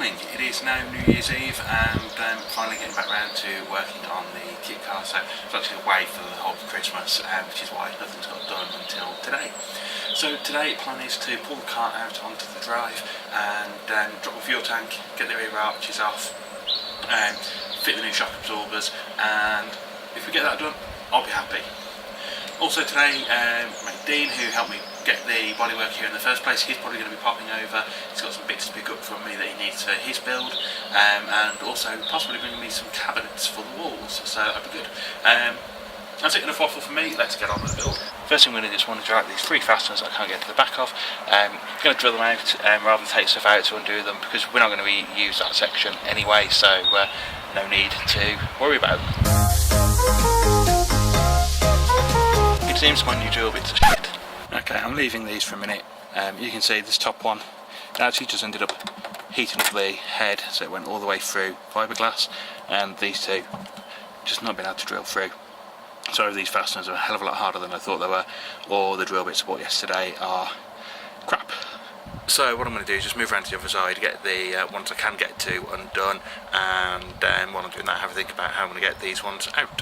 morning. It is now New Year's Eve and finally getting back round to working on the kit car. So it's actually away for the whole of Christmas, which is why nothing's got done until today. So today the plan is to pull the car out onto the drive and drop the fuel tank, get the rear arches off, fit the new shock absorbers, and if we get that done, I'll be happy. Also today, mate Dean, who helped me get the bodywork here in the first place, he's probably going to be popping over. He's got some bits to pick up from me that he needs for his build, and also possibly bringing me some cabinets for the walls, so that'd be good. That's it, enough waffle for me, let's get on with the build. First thing I'm going to do is want to draw out these three fasteners that I can't get to the back of. I'm going to drill them out rather than take stuff out to undo them, because we're not going to use that section anyway, so no need to worry about them. It seems my new drill bits are shit. Okay, I'm leaving these for a minute. You can see this top one, it actually just ended up heating up the head, so it went all the way through fiberglass, and these two just not been able to drill through. So these fasteners are a hell of a lot harder than I thought they were, or the drill bits I bought yesterday are crap. So what I'm going to do is just move around to the other side, get the ones I can get to undone, and while I'm doing that, have a think about how I'm going to get these ones out.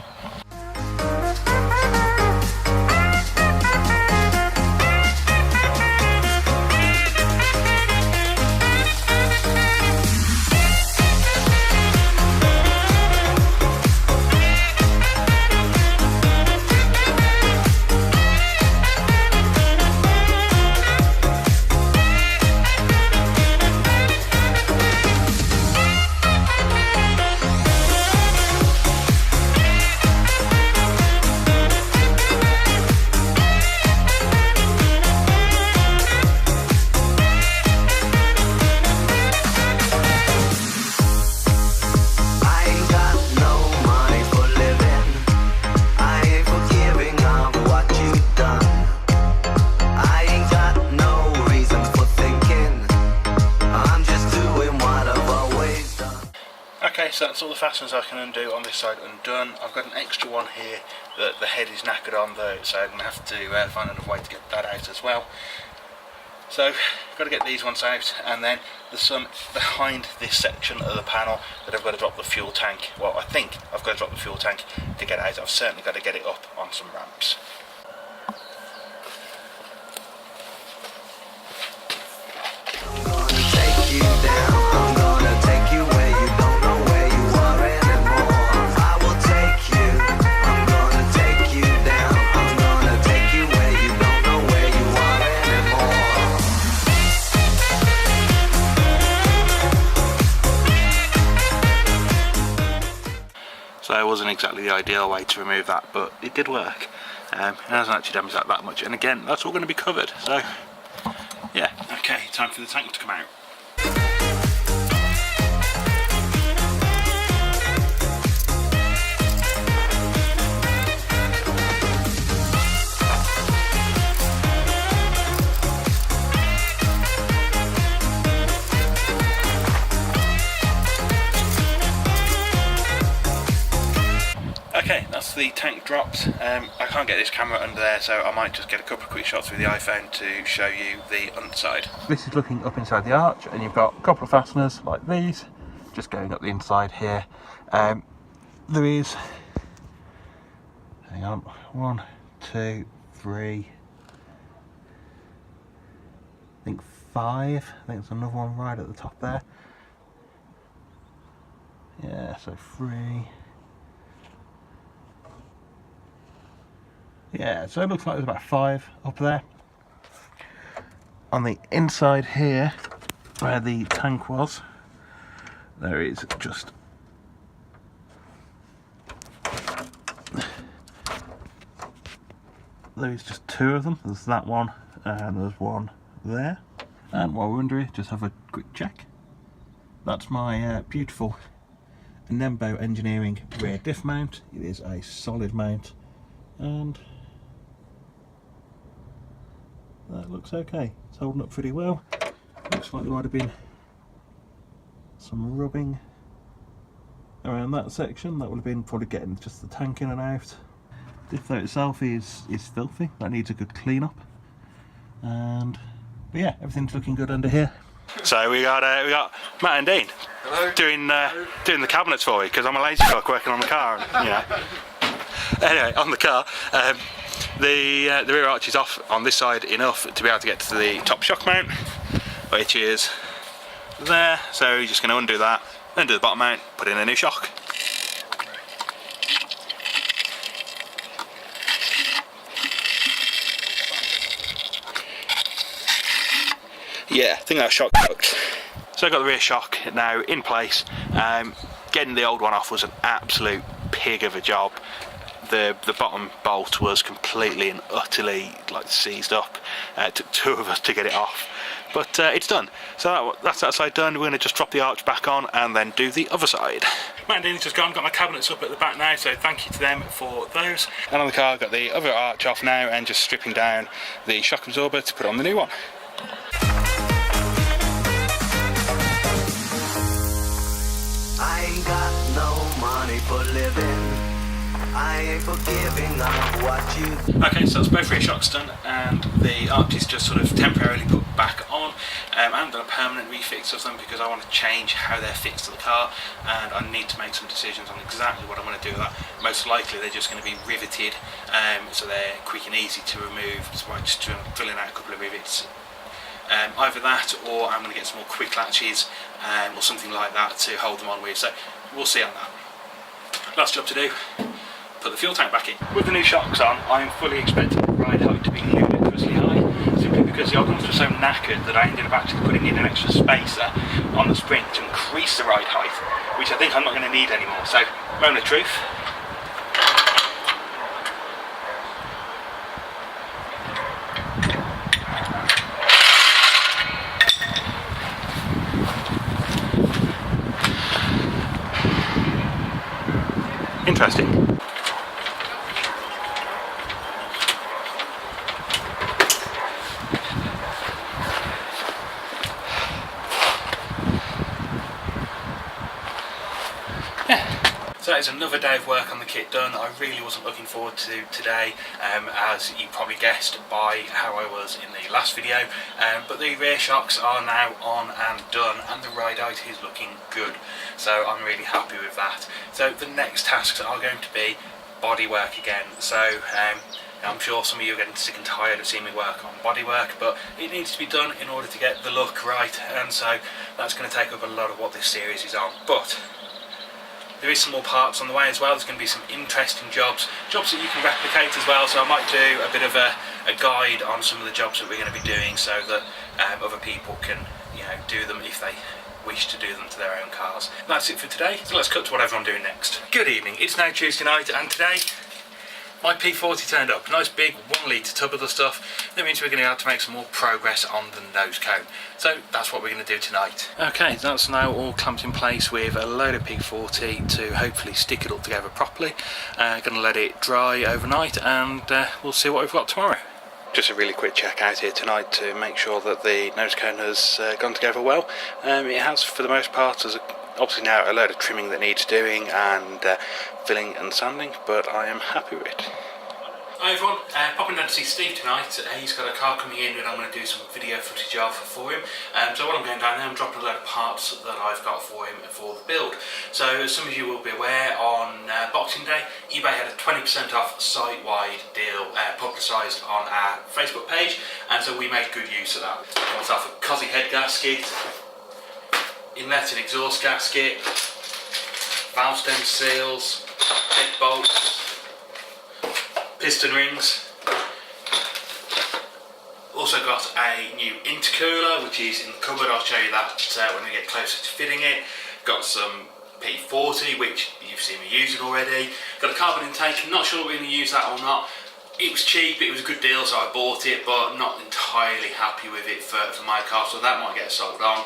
So that's all the fasteners I can undo on this side undone. I've got an extra one here that the head is knackered on though, so I'm going to have to find another way to get that out as well. So I've got to get these ones out, and then there's some behind this section of the panel that I've got to drop the fuel tank. Well, I think I've got to drop the fuel tank to get out. I've certainly got to get it up on some ramps. I'm gonna take you down. I'm gonna take you where you don't know where you are anymore. I will take you. I'm gonna take you down. I'm gonna take you where you don't know where you are anymore. So it wasn't exactly the ideal way to remove that, but it did work. It hasn't actually damaged that much, and again, that's all going to be covered. So yeah, okay, time for the tank to come out. Okay, that's the tank dropped. I can't get this camera under there, so I might just get a couple of quick shots with the iPhone to show you the underside. This is looking up inside the arch, and you've got a couple of fasteners like these, just going up the inside here. There is, hang on, 1, 2, 3, I think 5. I think there's another one right at the top there. Yeah, so 3. Yeah, so it looks like there's about 5 up there. On the inside here, where the tank was, there is just just 2 of them. There's that one, and there's one there. And while we're under it, just have a quick check. That's my beautiful Nembo Engineering rear diff mount. It is a solid mount, and that looks okay. It's holding up pretty well. Looks like there might have been some rubbing around that section. That would have been probably getting just the tank in and out. The diff though itself is filthy. That needs a good clean up. But yeah, everything's looking good under here. So we got Matt and Dean. Hello. Doing the cabinets for me because I'm a lazy fuck working on the car. And, you know. Anyway, on the car, the rear arch is off on this side enough to be able to get to the top shock mount, which is there. So you're just going to undo that, undo the bottom mount, put in a new shock. Yeah, I think that shock works. So I've got the rear shock now in place. Getting the old one off was an absolute pig of a job. The bottom bolt was completely and utterly like seized up. It took two of us to get it off, but it's done. So that's that side done. We're going to just drop the arch back on and then do the other side. Matt and Dean's just gone, got my cabinets up at the back now, so thank you to them for those. And on the car, got the other arch off now and just stripping down the shock absorber to put on the new one. I ain't got no money for living. I ain't forgiving of what you... Okay, so that's both rear shocks done and the arch is just sort of temporarily put back on. I haven't done a permanent refix of them because I want to change how they're fixed to the car, and I need to make some decisions on exactly what I want to do with that. Most likely they're just going to be riveted, so they're quick and easy to remove. So I'm just drilling out a couple of rivets. Either that or I'm going to get some more quick latches or something like that to hold them on with, so we'll see on that. Last job to do, put the fuel tank back in. With the new shocks on, I'm fully expecting the ride height to be ludicrously high, simply because the old ones were so knackered that I ended up actually putting in an extra spacer on the spring to increase the ride height, which I think I'm not going to need anymore. So, moment of truth. Interesting. So that is another day of work on the kit done. I really wasn't looking forward to today, as you probably guessed by how I was in the last video, but the rear shocks are now on and done and the ride height is looking good, so I'm really happy with that. So the next tasks are going to be bodywork again. So I'm sure some of you are getting sick and tired of seeing me work on bodywork, but it needs to be done in order to get the look right, and so that's going to take up a lot of what this series is on. But there is some more parts on the way as well. There's going to be some interesting jobs that you can replicate as well, so I might do a bit of a guide on some of the jobs that we're going to be doing so that other people can, you know, do them if they wish to do them to their own cars. That's it for today, so let's cut to whatever I'm doing next. Good evening, it's now Tuesday night, and today my P40 turned up. Nice big 1 litre tub of the stuff. That means we're going to have to make some more progress on the nose cone. So that's what we're going to do tonight. Okay, that's now all clamped in place with a load of P40 to hopefully stick it all together properly. Going to let it dry overnight, and we'll see what we've got tomorrow. Just a really quick check out here tonight to make sure that the nose cone has gone together well. It has for the most part. There's obviously now a load of trimming that needs doing and filling and sanding, but I am happy with it. Hi everyone, popping down to see Steve tonight. He's got a car coming in and I'm going to do some video footage of for him. So while I'm going down there, I'm dropping a load of parts that I've got for him for the build. So as some of you will be aware, on Boxing Day, eBay had a 20% off site-wide deal publicised on our Facebook page, and so we made good use of that. Got myself a Cosy head gasket, inlet and exhaust gasket, valve stem seals, head bolts, piston rings. Also got a new intercooler which is in the cupboard. I'll show you that when we get closer to fitting it. Got some P40 which you've seen me using already. Got a carbon intake, I'm not sure we're going to use that or not. It was cheap, it was a good deal, so I bought it, but not entirely happy with it for my car, so that might get sold on.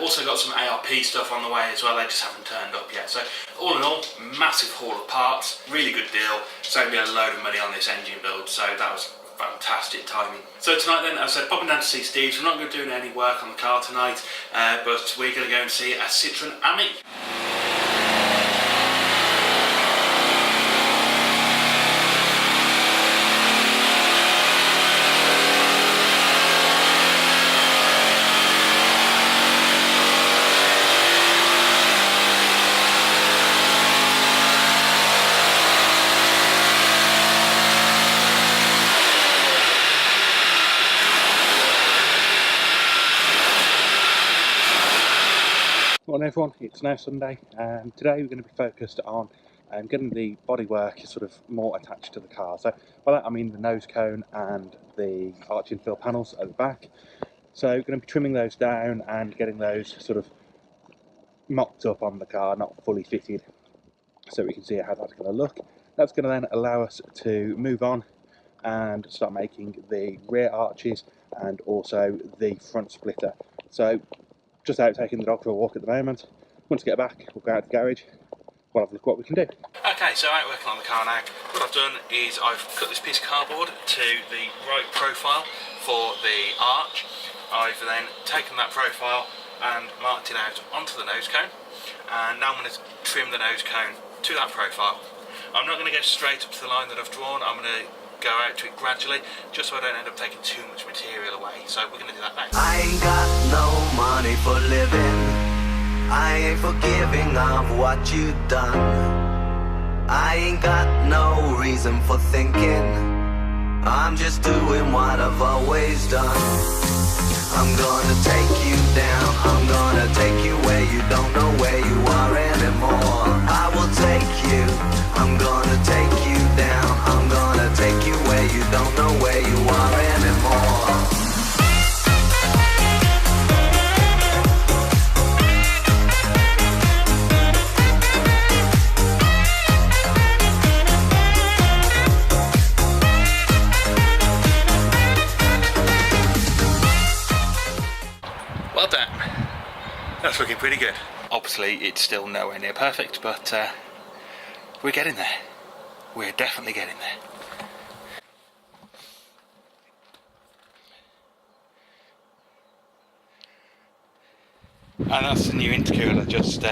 Also got some ARP stuff on the way as well, they just haven't turned up yet. So all in all, massive haul of parts, really good deal, saved me a load of money on this engine build, so that was fantastic timing. So tonight then, as I said, popping down to see Steve, so we're not going to do any work on the car tonight, but we're going to go and see a Citroen Ami. everyone, it's now Sunday and today we're going to be focused on getting the bodywork sort of more attached to the car. So by that I mean the nose cone and the arch infill panels at the back. So we're going to be trimming those down and getting those sort of mocked up on the car, not fully fitted, so we can see how that's going to look. That's going to then allow us to move on and start making the rear arches and also the front splitter. So just out taking the dog for a walk at the moment. Once we get back, we'll go out to the garage, we'll have a look what we can do. Okay, so out working on the car now. What I've done is I've cut this piece of cardboard to the right profile for the arch. I've then taken that profile and marked it out onto the nose cone, and now I'm going to trim the nose cone to that profile. I'm not going to go straight up to the line that I've drawn. I'm going to go out to it gradually, just so I don't end up taking too much material away. So we're going to do that now. I ain't got no money for living. I ain't forgiving of what you done. I ain't got no reason for thinking. I'm just doing what I've always done. I'm gonna take you down. I'm gonna take you where you don't know where you are anymore. I will take you. I'm gonna take you down. I'm gonna take you where you don't know where you are anymore. Well done. That's looking pretty good. Obviously it's still nowhere near perfect, but we're getting there. We're definitely getting there. And that's the new intercooler just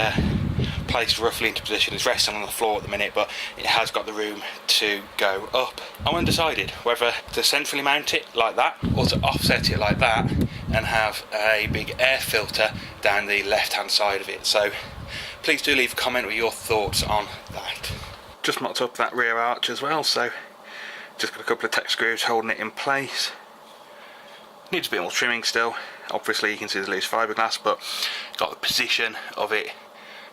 placed roughly into position. It's resting on the floor at the minute, but it has got the room to go up. I'm undecided whether to centrally mount it like that or to offset it like that and have a big air filter down the left hand side of it. So please do leave a comment with your thoughts on that. Just mocked up that rear arch as well, so just got a couple of Tech screws holding it in place. Needs a bit more trimming still. Obviously you can see the loose fiberglass, but got the position of it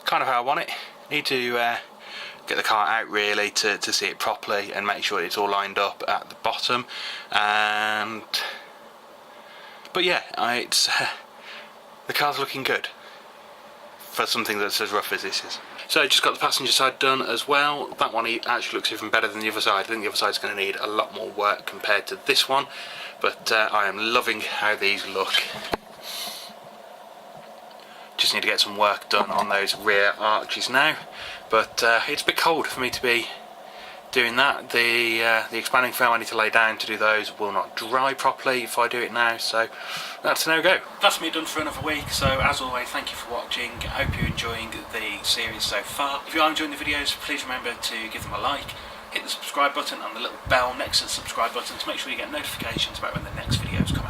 kind of how I want it. Need to get the car out really to see it properly and make sure it's all lined up at the bottom. But yeah, it's the car's looking good for something that's as rough as this is. So just got the passenger side done as well. That one actually looks even better than the other side. I think the other side's going to need a lot more work compared to this one, but I am loving how these look. Just need to get some work done on those rear arches now, but it's a bit cold for me to be doing that. The expanding film I need to lay down to do those will not dry properly if I do it now, so that's a no-go. That's me done for another week, so as always thank you for watching. I hope you're enjoying the series so far. If you are enjoying the videos, please remember to give them a like, hit the subscribe button and the little bell next to the subscribe button to make sure you get notifications about when the next videos come.